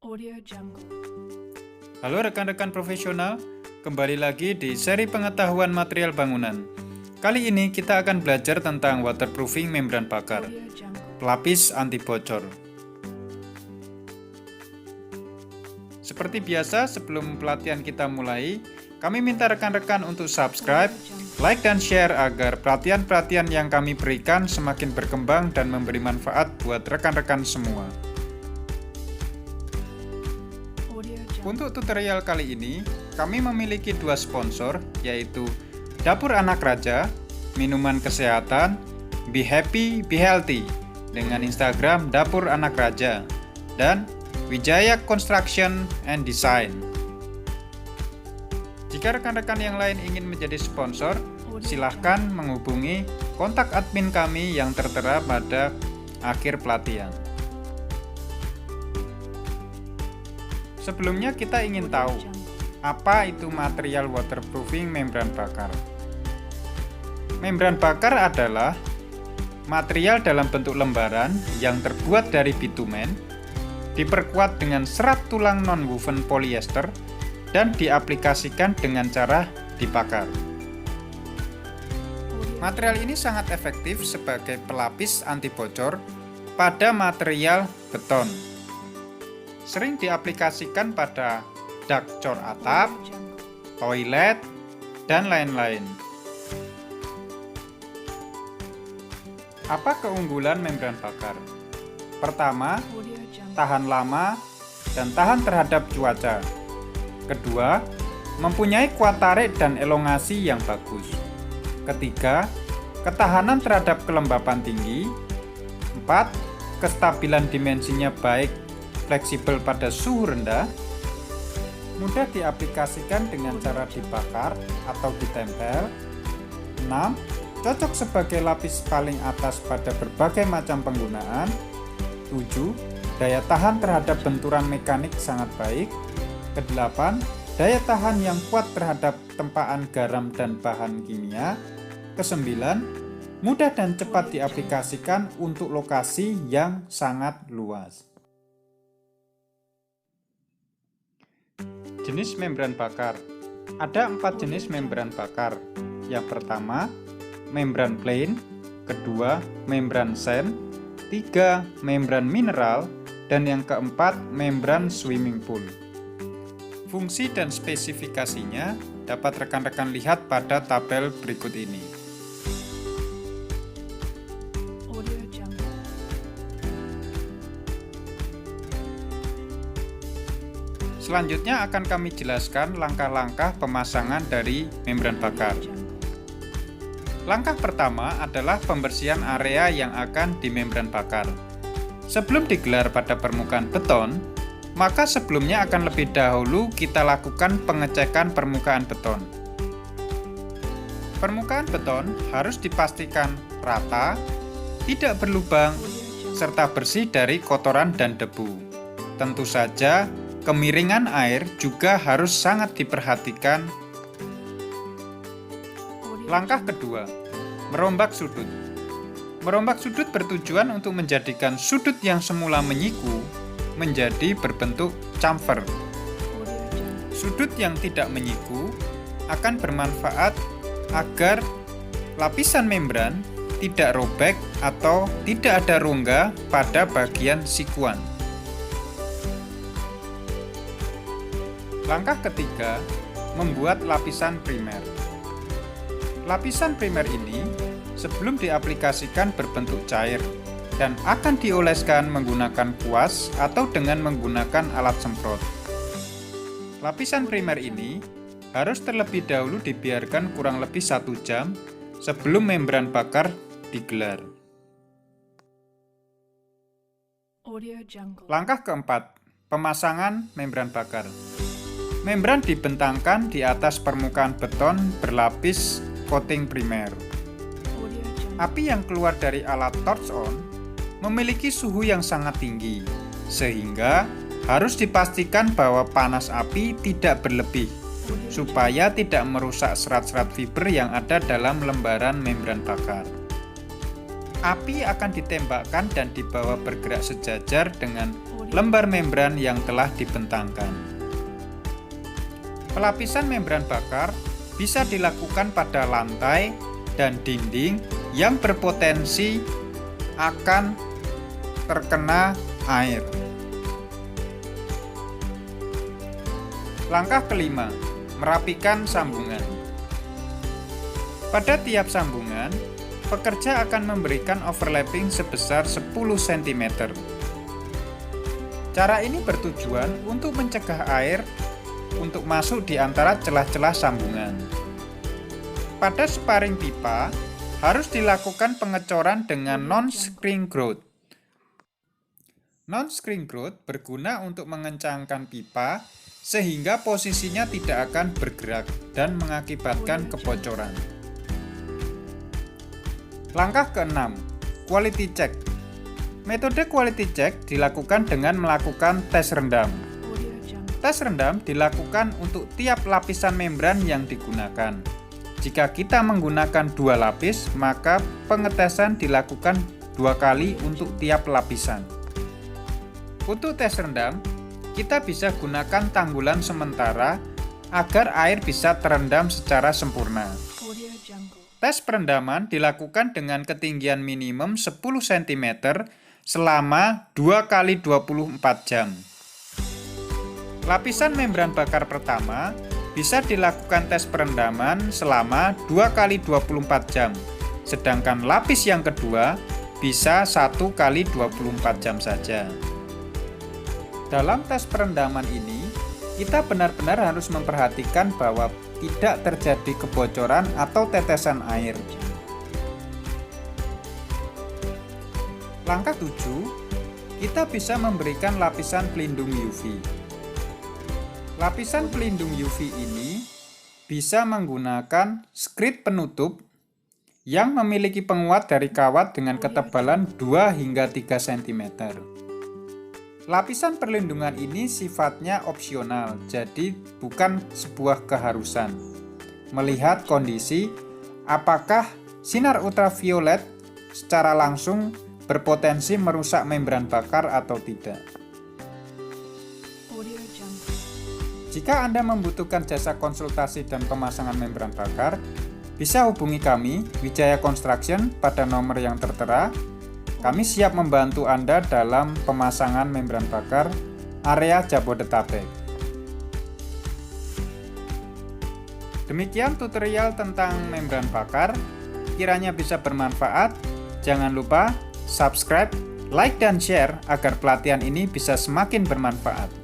Audio Jungle. Halo rekan-rekan profesional, kembali lagi di seri pengetahuan material bangunan. Kali ini kita akan belajar tentang waterproofing membran bakar, Audio Jungle. pelapis anti bocor. Seperti biasa, sebelum pelatihan kita mulai, kami minta rekan-rekan untuk subscribe, like dan share agar pelatihan-pelatihan yang kami berikan semakin berkembang dan memberi manfaat buat rekan-rekan semua. Audio Jungle. Untuk tutorial kali ini, kami memiliki dua sponsor, yaitu Dapur Anak Raja, minuman kesehatan, Be Happy, Be Healthy, dengan Instagram Dapur Anak Raja, dan Wijaya Construction and Design. Jika rekan-rekan yang lain ingin menjadi sponsor, silahkan menghubungi kontak admin kami yang tertera pada akhir pelatihan. Sebelumnya kita ingin tahu, apa itu material waterproofing membran bakar? Membran bakar adalah material dalam bentuk lembaran yang terbuat dari bitumen, diperkuat dengan serat tulang non-woven polyester, dan diaplikasikan dengan cara dibakar. Material ini sangat efektif sebagai pelapis anti bocor pada material beton. Sering diaplikasikan pada dak cor atap, toilet, dan lain-lain. Apa keunggulan membran bakar? Pertama, tahan lama dan tahan terhadap cuaca. Kedua, mempunyai kuat tarik dan elongasi yang bagus. Ketiga, ketahanan terhadap kelembapan tinggi. 4, kestabilan dimensinya baik, fleksibel pada suhu rendah, mudah diaplikasikan dengan cara dibakar atau ditempel. 6, cocok sebagai lapis paling atas pada berbagai macam penggunaan. 7, daya tahan terhadap benturan mekanik sangat baik. Ke-8, daya tahan yang kuat terhadap tempaan garam dan bahan kimia. Ke-9, mudah dan cepat diaplikasikan untuk lokasi yang sangat luas. Jenis membran bakar. Ada 4 jenis membran bakar. Yang pertama, membran plain. Kedua, membran sand. 3, membran mineral. Dan yang keempat, membran swimming pool. Fungsi dan spesifikasinya dapat rekan-rekan lihat pada tabel berikut ini. Audio Jungle. Selanjutnya akan kami jelaskan langkah-langkah pemasangan dari membran bakar. Langkah pertama adalah pembersihan area yang akan di membran bakar. Sebelum digelar pada permukaan beton, maka sebelumnya akan lebih dahulu kita lakukan pengecekan permukaan beton. Permukaan beton harus dipastikan rata, tidak berlubang, serta bersih dari kotoran dan debu. Tentu saja, kemiringan air juga harus sangat diperhatikan. Langkah kedua, merombak sudut. Merombak sudut bertujuan untuk menjadikan sudut yang semula menyiku menjadi berbentuk chamfer. Sudut yang tidak menyiku akan bermanfaat agar lapisan membran tidak robek atau tidak ada rongga pada bagian sikuan. Langkah ketiga, membuat lapisan primer. Lapisan primer ini sebelum diaplikasikan berbentuk cair dan akan dioleskan menggunakan kuas atau dengan menggunakan alat semprot. Lapisan primer ini harus terlebih dahulu dibiarkan kurang lebih 1 jam sebelum membran bakar digelar. Audio Jungle. Langkah keempat, pemasangan membran bakar. Membran dibentangkan di atas permukaan beton berlapis coating primer. Audio Jungle. Api yang keluar dari alat torch on memiliki suhu yang sangat tinggi, sehingga harus dipastikan bahwa panas api tidak berlebih, supaya tidak merusak serat-serat fiber yang ada dalam lembaran membran bakar. Api akan ditembakkan dan dibawa bergerak sejajar dengan lembar membran yang telah dibentangkan. Pelapisan membran bakar bisa dilakukan pada lantai dan dinding yang berpotensi akan terkena air. Langkah kelima, merapikan sambungan. Pada tiap sambungan, pekerja akan memberikan overlapping sebesar 10 cm. Cara ini bertujuan untuk mencegah air untuk masuk di antara celah-celah sambungan. Pada sparing pipa, harus dilakukan pengecoran dengan non-screen grout. Non-screen grout berguna untuk mengencangkan pipa sehingga posisinya tidak akan bergerak dan mengakibatkan kebocoran. Langkah keenam, quality check. Metode quality check dilakukan dengan melakukan tes rendam. Tes rendam dilakukan untuk tiap lapisan membran yang digunakan. Jika kita menggunakan 2 lapis, maka pengetesan dilakukan 2 kali untuk tiap lapisan. Untuk tes rendam, kita bisa gunakan tanggulan sementara agar air bisa terendam secara sempurna. Tes perendaman dilakukan dengan ketinggian minimum 10 cm selama 2 kali 24 jam. Lapisan membran bakar pertama bisa dilakukan tes perendaman selama 2 kali 24 jam, sedangkan lapis yang kedua bisa 1 kali 24 jam saja. Dalam tes perendaman ini, kita benar-benar harus memperhatikan bahwa tidak terjadi kebocoran atau tetesan air. Langkah 7, kita bisa memberikan lapisan pelindung UV. Lapisan pelindung UV ini bisa menggunakan skrit penutup yang memiliki penguat dari kawat dengan ketebalan 2 hingga 3 cm. Lapisan perlindungan ini sifatnya opsional, jadi bukan sebuah keharusan. Melihat kondisi apakah sinar ultraviolet secara langsung berpotensi merusak membran bakar atau tidak. Jika Anda membutuhkan jasa konsultasi dan pemasangan membran bakar, bisa hubungi kami, Wijaya Construction, pada nomor yang tertera. Kami siap membantu Anda dalam pemasangan membran bakar area Jabodetabek. Demikian tutorial tentang membran bakar. Kiranya bisa bermanfaat. Jangan lupa subscribe, like, dan share agar pelatihan ini bisa semakin bermanfaat.